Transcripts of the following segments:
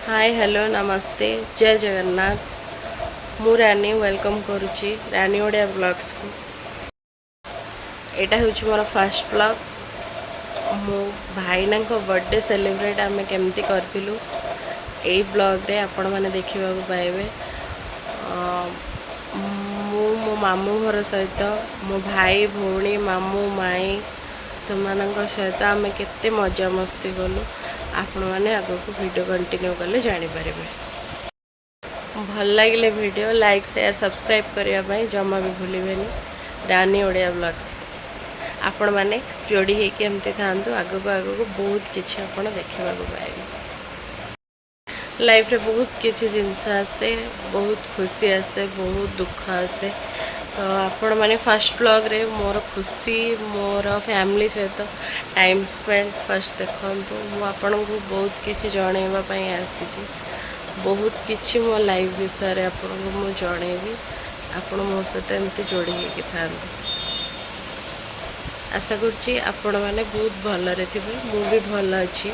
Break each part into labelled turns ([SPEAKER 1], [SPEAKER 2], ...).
[SPEAKER 1] Hi hello नमस्ते जय जगन्नाथ मु रानी वेलकम करुच्ची रानी ओडिया ब्लॉग्स को। एटा हूँ मोर फर्स्ट ब्लॉग। मो भाईना बर्थडे सेलिब्रेट आम केमती करूँ यही ब्लॉग रे आपण मैंने देखा पाइबे। मो मामू घर सहित मो भाई भौणी मामू माई से सहित आम केते मजा मस्ती कलु आपण मैंने आग को वीडियो कंटिन्यू कले जानीपर। भल लगे वीडियो लाइक शेयर सब्सक्राइब करने जमा भी भूलें। रानी ओडिया ब्लॉग्स आपण मैंने जोड़ी होमती था आग को बहुत किसी आप देखा पाए। लाइफ रे बहुत किसी जिनस आसे बहुत खुशी आसे बहुत दुख आसे। तो आपण मैंने फर्स्ट ब्लॉग रे मोर खुशी मोर फैमिली सहित टाइम स्पेंड फर्स्ट देखूँ मुझे बहुत किसी जनवाई आसी बहुत किसी मो लाइफ विषय आपको जनइबी आपण मो सहित एमती जोड़ी होगी था। आशा करुँची आपण मैंने बहुत भलरे थे मु भी भल अच्छी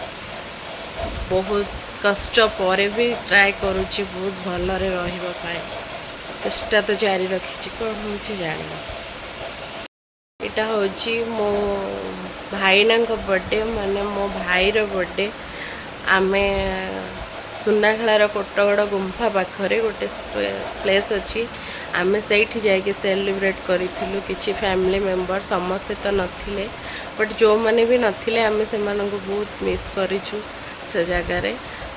[SPEAKER 1] बहुत कष्ट पर भी ट्राए करुँची बहुत भलरे रही चेष्टा तो जारी रखी कौन हो जान। यहाँ हूँ मो भाईना बर्थडे माने मो भाईर बर्थडे आम सुनाखेलार कोटगड़ गुंफा पाखरे गोटे प्लेस अच्छी आम से सेलिब्रेट करूँ किसी फैमिली मेंबर समस्ते तो नथिले बट जो मैंने भी नथिले आम से बहुत मिस करूँ से जगार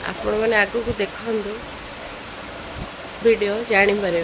[SPEAKER 1] आपण मैंने आग को देखु वीडियो जानीपर।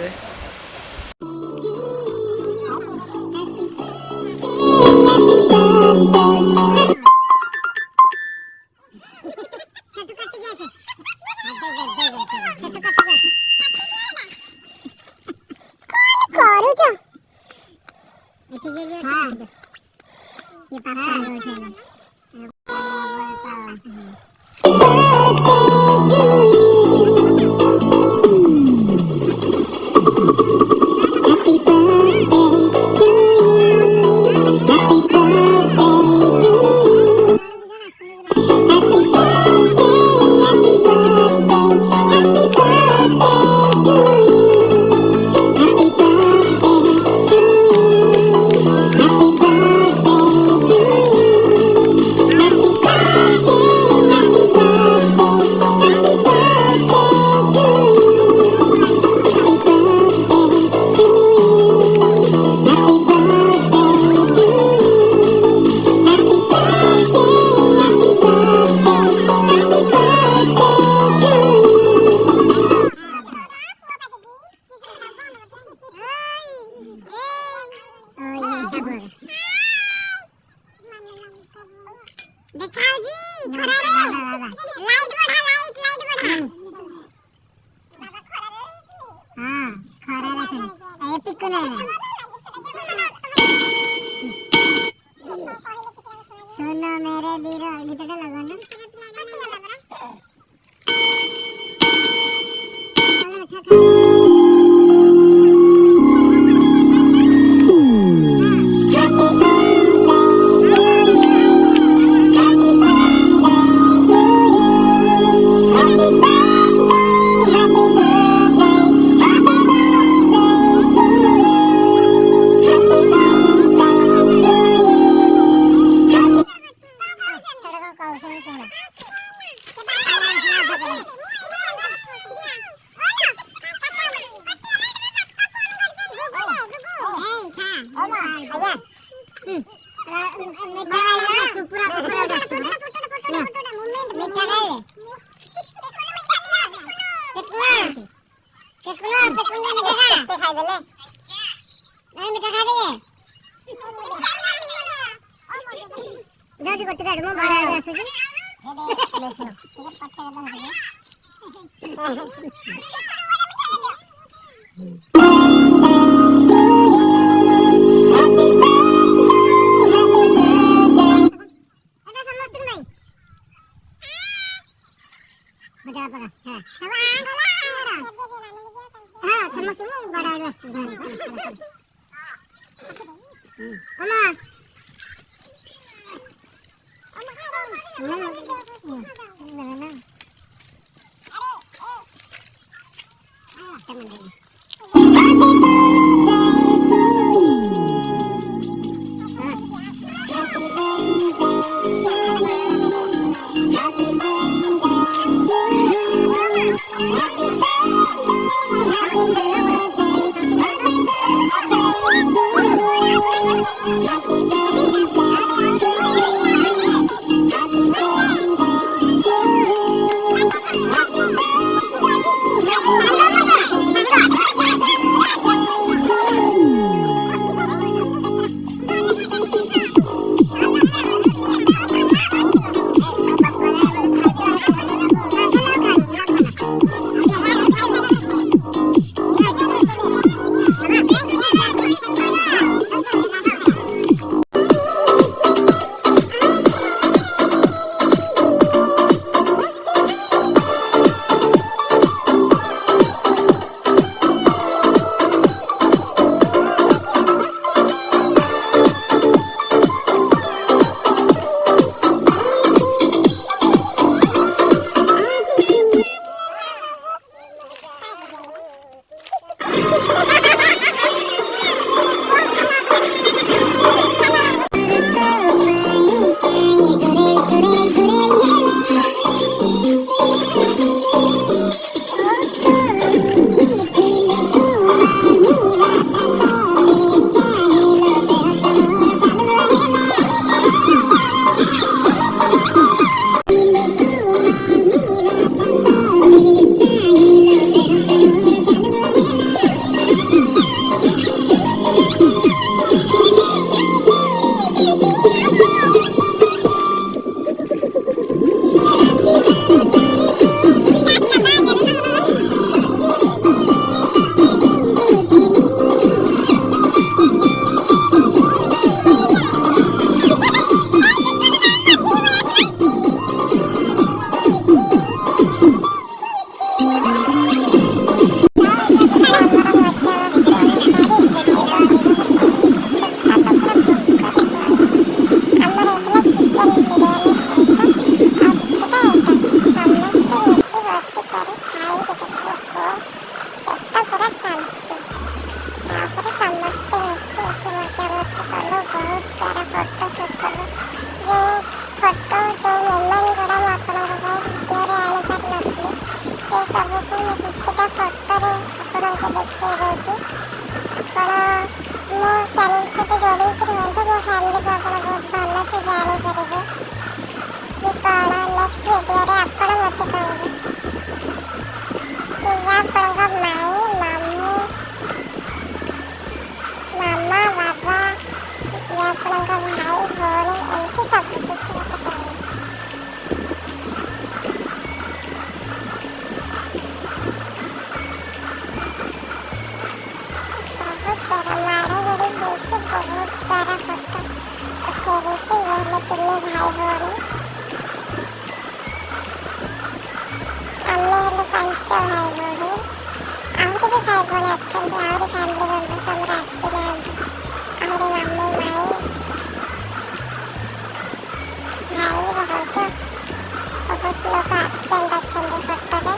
[SPEAKER 2] सुनो मेरे वीरो गीतटा लगाना कह दूँ ଆପଣ ମୋ ଚ୍ୟାନେଲ ସହିତ ଯୋଡ଼ିକି ରୁହନ୍ତୁ। ମୋ ଫ୍ୟାମିଲିକୁ ଆପଣ ବହୁତ ଭଲସେ ଜାଣିପାରିବେ କି କ'ଣ ନେକ୍ସଟ ଭିଡ଼ିଓରେ ଆପଣ ମୋତେ କହିବେ କି ଆପଣଙ୍କ ମାଇଁ ମାମୁଁ ମାମା ବାବା କି ଆପଣଙ୍କ ଭାଇ ଭଉଣୀ ଏମିତି ସବୁ କିଛି ମୋତେ କହିବେ। बहुत सारा माड़ गोड़ी ହେଇକି बहुत सारा ଫଟୋ ଉଠେଇ ଦେଇଛୁ। ଇଏ ହେଲେ 3 ଭାଇ ଭଉଣୀ, ଆମେ ହେଲୁ 5 ଭାଇ ଭଉଣୀ। ଆହୁରି ବି ଭାଇ ଭଉଣୀ ଅଛନ୍ତି, ଆହୁରି ଫ୍ୟାମିଲି ମେମ୍ବର୍ସ ଆମର ଆସିନାହାନ୍ତି। ଆହୁରି ମାମୁଁ ମାଇଁ ଭାଇ ଭାଉଜ ବହୁତ ଲୋକ ଆବସେଣ୍ଟ ଅଛନ୍ତି ଫଟୋରେ।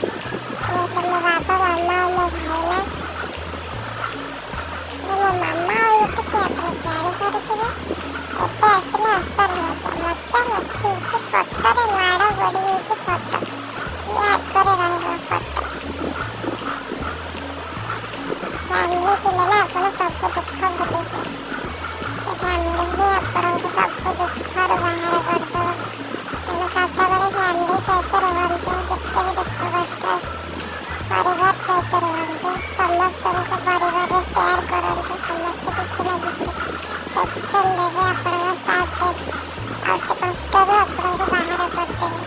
[SPEAKER 2] ଇଏ ହେଲେ ମୋ ବାବା ମାମା ଆଉ ମୋ ଭାଇନା। ମୋ ମାମା ଆଉ ଏତେ କିଏ ଆପଣ ଜାଣିପାରୁଥିବେ। ଏବେ ଆସିଲେ ଅସଲ ମଜା ମଜା ମସ୍ତି ହେଇକି ଫଟୋରେ ମାଡ଼ ଗୋଡ଼ି ହେଇକି ଫଟୋ କିଏ ଆଗରେ ରହିବ ଫଟୋ। ଫ୍ୟାମିଲି ଥିଲେ ନା ଆପଣ ସବୁ ଦୁଃଖ ଭୁଲିଯିବେ। ସେ ଫ୍ୟାମିଲି ହିଁ ଆପଣଙ୍କୁ ସବୁ ଦୁଃଖରୁ ବାହାର କରିଦେବ। ତେଣୁ ସଦାବେଳେ ଫ୍ୟାମିଲି ସହିତ ରୁହନ୍ତୁ। ଯେତେ ବି ଦୁଃଖ କଷ୍ଟ ଆସୁ ପରିବାର ସହିତ ରୁହନ୍ତୁ। ସମସ୍ତଙ୍କୁ ପରିବାରରେ ସେୟାର କରନ୍ତୁ। ସମସ୍ତେ କିଛି ନା କିଛି ସଜେସନ୍ ଦେବେ, ଆପଣଙ୍କ ସାଥ୍ ଦେବେ ଆଉ ସେ କଷ୍ଟରୁ ଆପଣଙ୍କୁ ବାହାର କରିଦେବେ।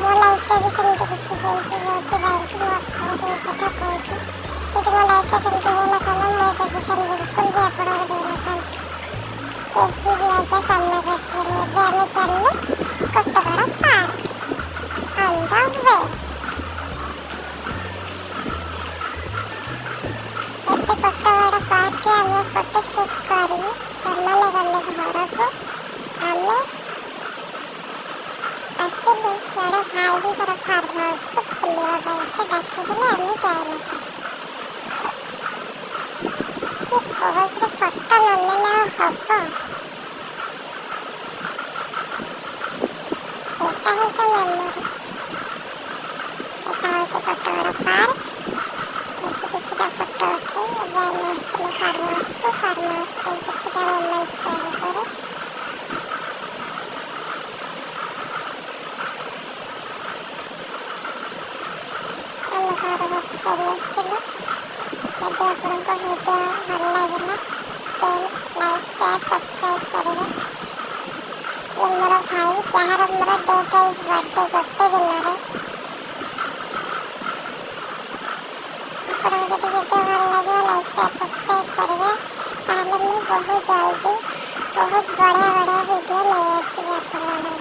[SPEAKER 2] ମୋ ଲାଇଫ୍ରେ ବି ସେମିତି କିଛି ହେଇଛି ଯୋଉଥିପାଇଁ କି ମୁଁ ଆପଣଙ୍କୁ ଏଇ କଥା କହୁଛି। କିନ୍ତୁ ମୋ ଲାଇଫ୍ରେ ସେମିତି ହେଇନଥାନ୍ତା ମୁଁ ଏ ସଜେସନ୍ ବିଲକୁଲ ବି ଆପଣଙ୍କୁ ଦେଇନଥାନ୍ତି। କେହି ବି ଆଜ୍ଞା ସାମ୍ନାକୁ ଆସିବେନି। ଏବେ ଆମେ ଚାଲିଲୁ Kotagarh park on the way. ଏବେ କୋଟଗଡ଼ ପାର୍କରେ ଆମେ ଫଟୋ ସୁଟ୍ କରି ସେମାନେ ଗଲେ ଘରକୁ। ଆମେ ଆସିଲୁ ଜଣେ ଭାଇଙ୍କର ଫାର୍ମ ହାଉସ୍କୁ ବୁଲିବା ପାଇଁ। ସେ ଡାକିଥିଲେ, ଆମେ ଯାଇନଥିଲୁ। କି ପୋଜରେ ଫଟୋ ନ ନେଲେ ଆଉ ହବ। ଏଇଟା ହିଁ ତ ମେମୋରି। ଏଇଟା ହେଉଛି କୋଟଗଡ଼ ପାର୍କ। ଏଠି କିଛିଟା ଫଟୋ ଉଠେଇ ଏବେ ଆମେ ଆସିଥିଲୁ ଫାର୍ମ ହାଉସ୍କୁ। ଫାର୍ମ ହାଉସ୍ରେ କିଛିଟା ମୋମେଣ୍ଟ ସ୍ପେଣ୍ଡ କରି ଆମ ଘରକୁ ଫେରି ଆସିଥିଲୁ। ଯଦି ଆପଣଙ୍କ ଭିଡ଼ିଓ ଭଲ ଲାଗିଲା ଦେନ୍ ଲାଇକ୍ ସେୟାର ସବସ୍କ୍ରାଇବ୍ କରିବେ। ଇଏ ମୋର ଭାଇ ଯାହାର ମୋର ଡେଟ୍ ୱାଇଜ୍ ବର୍ଥଡେ ଗୋଟେ ଦିନରେ। ଆପଣଙ୍କୁ ଯଦି ଭିଡ଼ିଓ ଭଲ ଲାଗିବ ଲାଇକ୍ ସେୟାର ସବସ୍କ୍ରାଇବ୍ କରିବେ। ତାହେଲେ ମୁଁ ବହୁତ ଜଲ୍ଦି ବହୁତ ବଢ଼ିଆ ବଢ଼ିଆ ଭିଡ଼ିଓ ନେଇ ଆସିବି ଆପଣମାନଙ୍କ